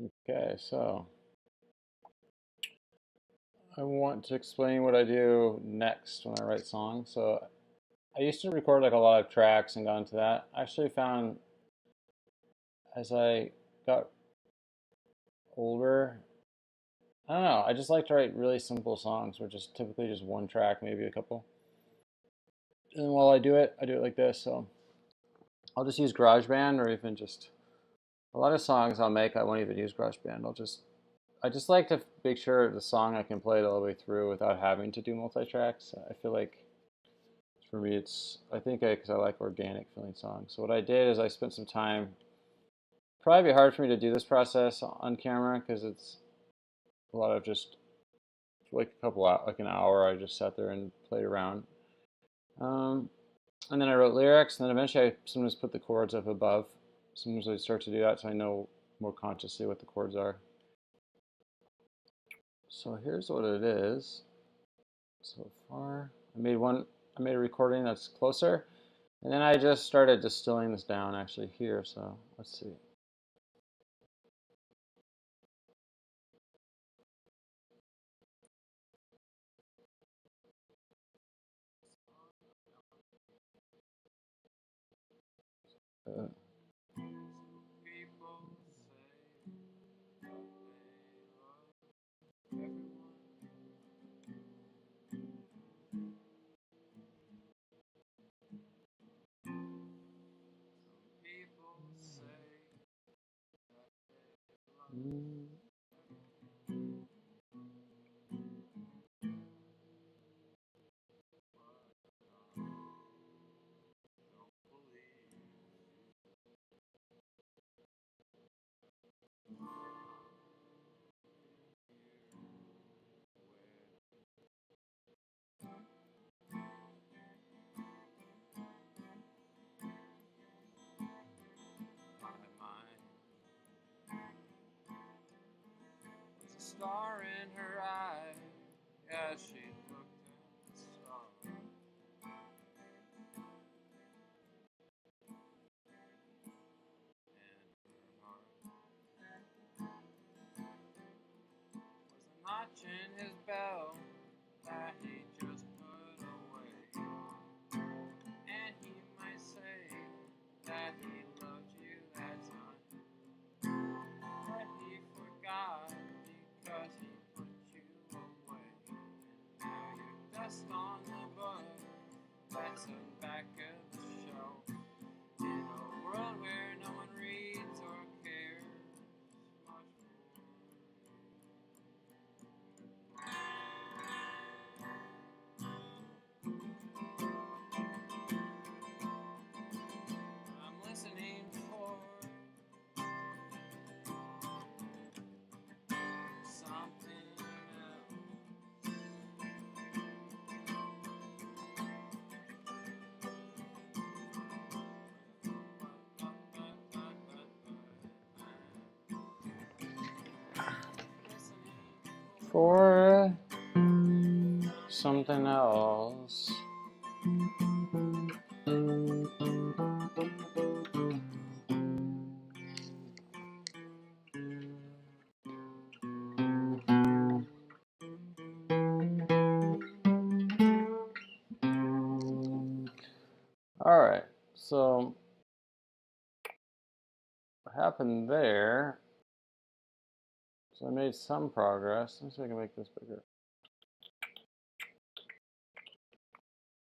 Okay, so I want to explain what I do next when I write songs. So I used to record like a lot of tracks and got into that. I actually found as I got older, I don't know, I just like to write really simple songs, which is typically just one track, maybe a couple. And while I do it like this. So I'll just use GarageBand or even just a lot of songs I'll make. I won't even use GarageBand. I just like to make sure the song I can play it all the way through without having to do multi-tracks. I feel like for me, because I like organic feeling songs. So what I did is I spent some time. Probably be hard for me to do this process on camera because it's a lot of just like a couple out like an hour. I just sat there and played around, um, and then I wrote lyrics. And then eventually, I sometimes put the chords up above. Sometimes I start to do that so I know more consciously what the chords are. So here's what it is so far. I made a recording that's closer, and then I just started distilling this down actually here. So let's see. Uh, mm, Star in her eye as she looked at the star. And her heart was a notch in his belt that he just put away. And he might say that he loved you that time, but he forgot because he put you away. And now you're dust on the book that's the back of the shelf. In a world where no one reads or cares much more. I'm listening for something else. for something else. All right, so what happened there? So I made some progress. Let's see if I can make this bigger.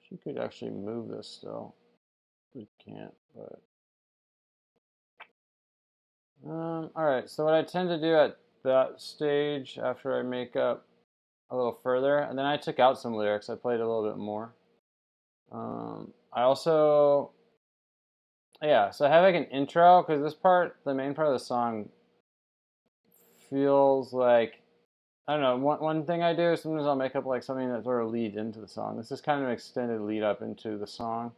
She could actually move this still. We can't, but all right. So what I tend to do at that stage after I make up a little further, and then I took out some lyrics. I played a little bit more. I also, yeah. So I have like an intro because this part, the main part of the song, feels like I don't know. One thing I do is sometimes I'll make up like something that sort of leads into the song. This is kind of an extended lead up into the song.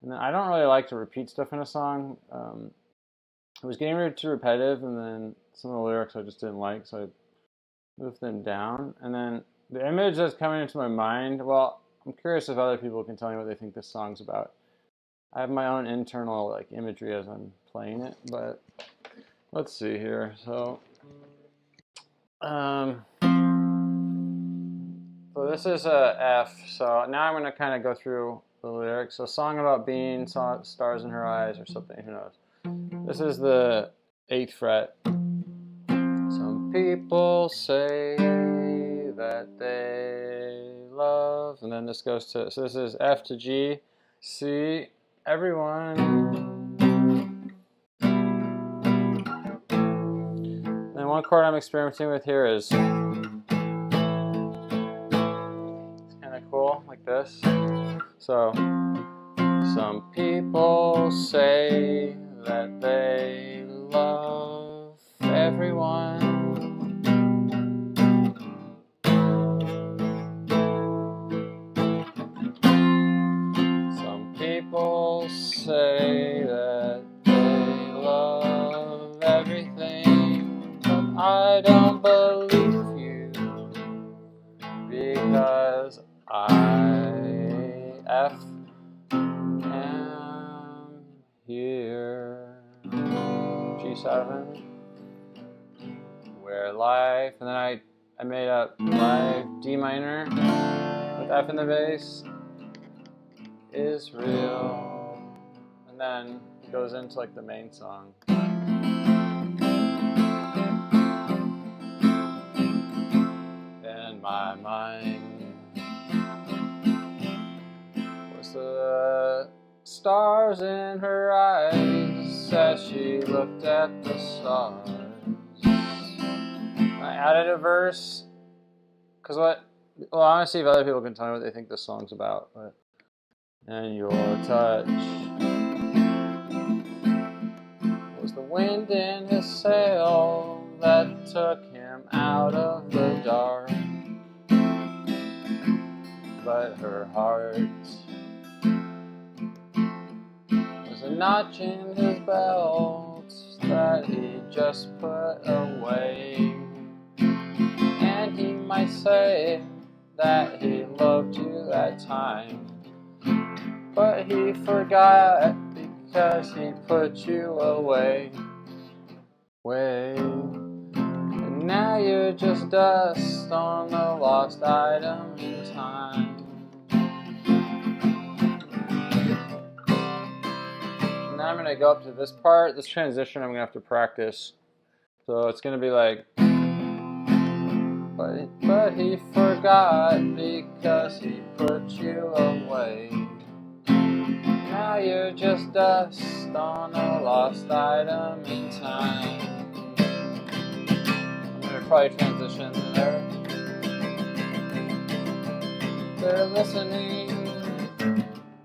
And then I don't really like to repeat stuff in a song. It was getting too repetitive, and then some of the lyrics I just didn't like, so I moved them down. And then the image that's coming into my mind, well, I'm curious if other people can tell me what they think this song's about. I have my own internal like imagery as I'm playing it, but let's see here. So, so this is a F. So now I'm going to kind of go through the lyrics. So, song about being, stars in her eyes, or something. Who knows? This is the 8th fret. Some people say that they love, and then this goes to, so this is F to G, C, everyone. Then one chord I'm experimenting with here is, it's kind of cool, like this. So, some people say that they love everyone. Some people say that they love everything, but I don't believe you, because I F am here. G7, where life, and then I made up life, D minor, with F in the bass, is real. And then it goes into like the main song. In my mind was the stars in her eyes as she looked at the stars. I added a verse, because what, well, I want to see if other people can tell me what they think this song's about. But, and your touch was the wind in his sail that took him out of the dark. But her heart was a notch in his belt that he just put away. And he might say that he loved you that time, but he forgot because he put you away. And now you're just dust on the lost item in time. And now I'm going to go up to this part. This transition I'm going to have to practice. So it's going to be like, but he forgot because he put you away. Now you're just dust on a lost item in time. I'm going to probably transition there. They're listening.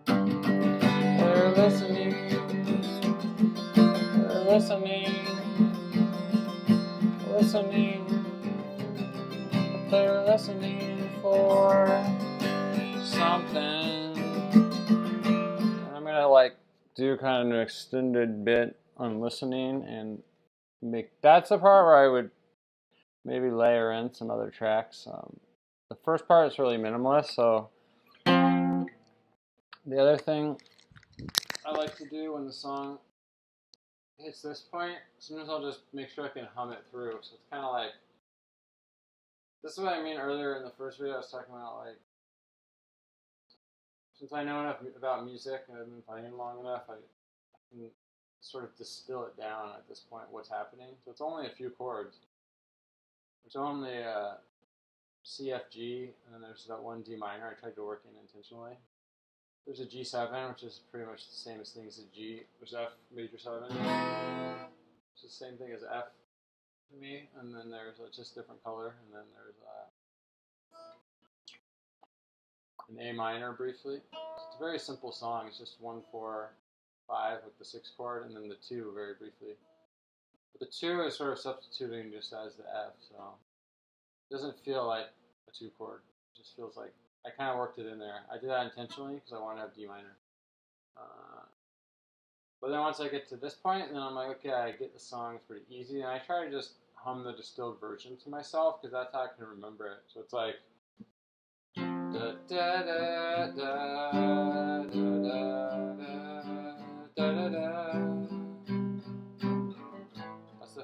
They're listening. They're listening. Listening. They're listening for something. And I'm gonna like do kind of an extended bit on listening and make, that's the part where I would maybe layer in some other tracks. The first part is really minimalist, so the other thing I like to do when the song hits this point, sometimes I'll just make sure I can hum it through. So it's kind of like, this is what I mean earlier in the first video. I was talking about, like, since I know enough about music and I've been playing long enough, I can sort of distill it down at this point, what's happening. So it's only a few chords. It's only C, F, G, and then there's that one D minor I tried to work in intentionally. There's a G7, which is pretty much the same as things as G. There's F major 7, which is the same thing as F to me. And then there's just different color. And then there's an A minor briefly. It's a very simple song. It's just 1, 4, 5 with the 6 chord, and then the 2 very briefly. But the 2 is sort of substituting just as the F, so it doesn't feel like a 2 chord. It just feels like I kind of worked it in there. I did that intentionally because I wanted to have D minor. But then once I get to this point, then I'm like, okay, I get the song. It's pretty easy, and I try to just hum the distilled version to myself because that's how I can remember it. So it's like, da da da da da da da da da da. That's the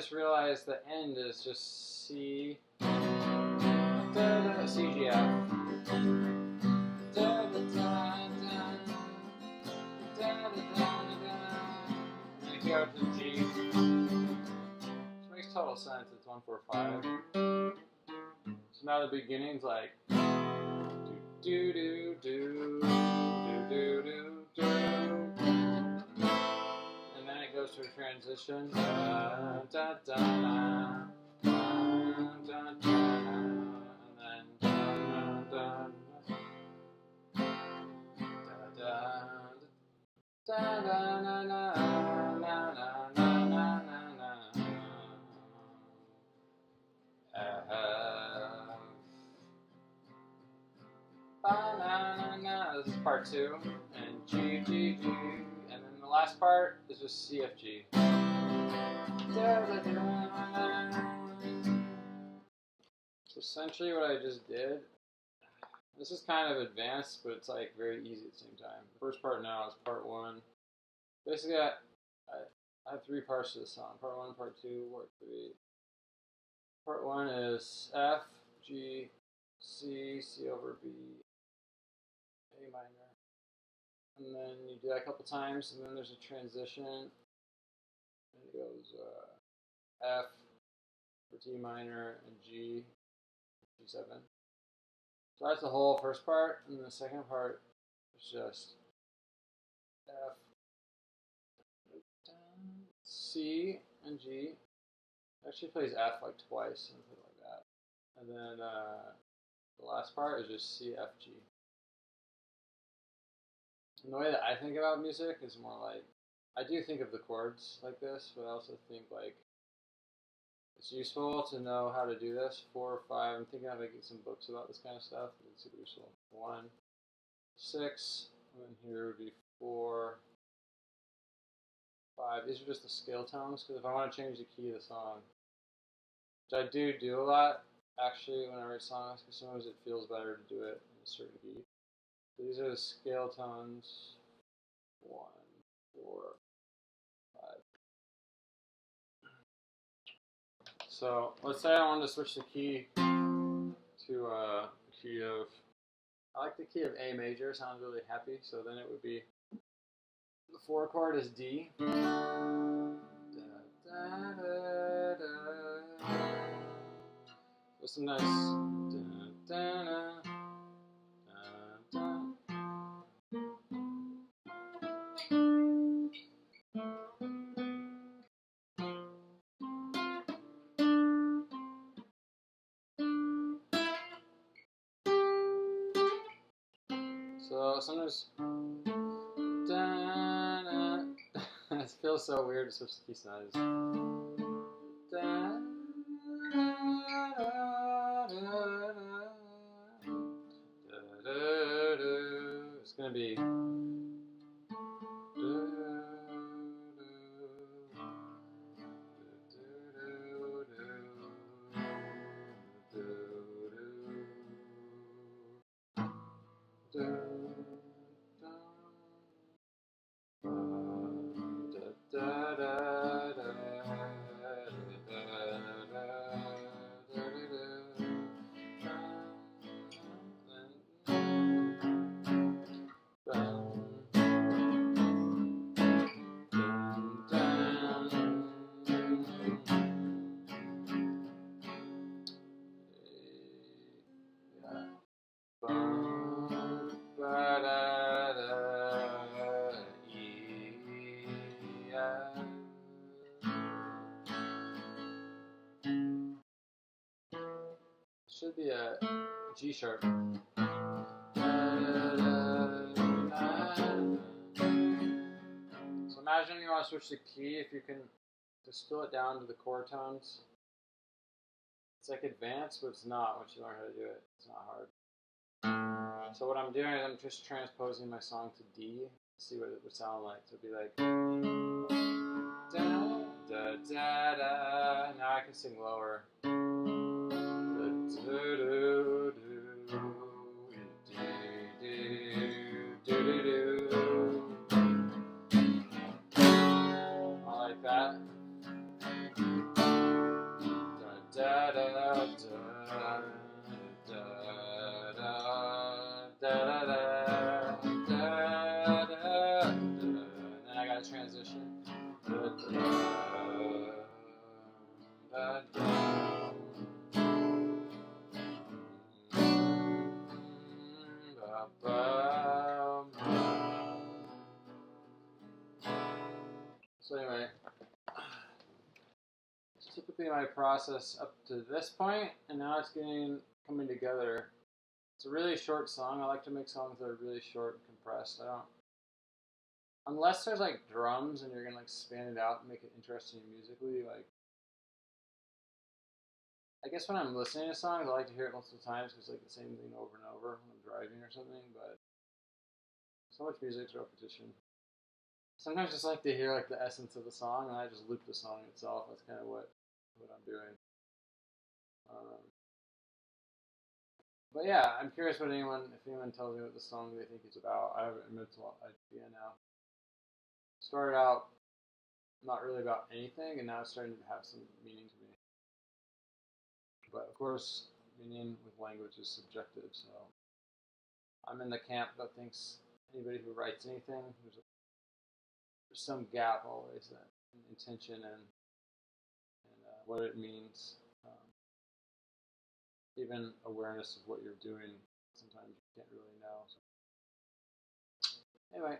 just realized the end is just C, C, G, F. And then you go to G. Which makes total sense. It's 1, 4, 5. So now the beginning's like do do do do do do do, and then it goes to a transition. Da, da, da, da, da, da, da, and then da, da, da, da, da, da, da, na, na, na, na, na, na, na, na. Ba-na-na-na. This is part 2, and G, G, G, and then the last part is just C, F, G. So essentially what I just did, this is kind of advanced, but it's like very easy at the same time. The first part now is part 1. Basically, I have 3 parts to the song. Part 1, part 2, part 3. Part 1 is F, G, C, C over B, A minor. And then you do that a couple times, and then there's a transition. And it goes F for D minor and G, G7. So that's the whole first part, and then the second part is just F, C, and G. It actually plays F like twice, something like that. And then the last part is just C, F, G. And the way that I think about music is more like, I do think of the chords like this, but I also think like it's useful to know how to do this. 4 or 5, I'm thinking of making some books about this kind of stuff. It's super useful. 1, 6, and then here would be 4, 5. These are just the scale tones, because if I want to change the key of the song, which I do a lot, actually, when I write songs, because sometimes it feels better to do it in a certain key. So these are the scale tones. 1, 4, 5. So let's say I wanted to switch the key to the key of, I like the key of A major, sounds really happy, so then it would be, the 4 chord is D. Da, da, da, da. So some nice da, da, da, da, da. So sometimes it feels so weird to switch the key size. It's gonna be should be a G sharp. So imagine you want to switch the key, if you can distill it down to the chord tones. It's like advanced, but it's not once you learn how to do it. It's not hard. So what I'm doing is I'm just transposing my song to D to see what it would sound like. So it'd be like da da da da. Now I can sing lower. I like that. So anyway, it's typically my process up to this point, and now it's coming together. It's a really short song. I like to make songs that are really short and compressed. I don't, unless there's like drums and you're gonna like span it out and make it interesting musically. Like, I guess when I'm listening to songs, I like to hear it multiple times because it's like the same thing over and over when I'm driving or something. But so much music's repetition. Sometimes I just like to hear like the essence of the song, and I just loop the song itself. That's kind of what I'm doing. Um, but yeah, I'm curious if anyone tells me what the song they think is about. I have a mental idea now. Started out not really about anything, and now it's starting to have some meaning to me. But of course, meaning with language is subjective, so I'm in the camp that thinks anybody who writes anything, there's some gap always in intention and what it means. Even awareness of what you're doing, sometimes you can't really know. So. Anyway,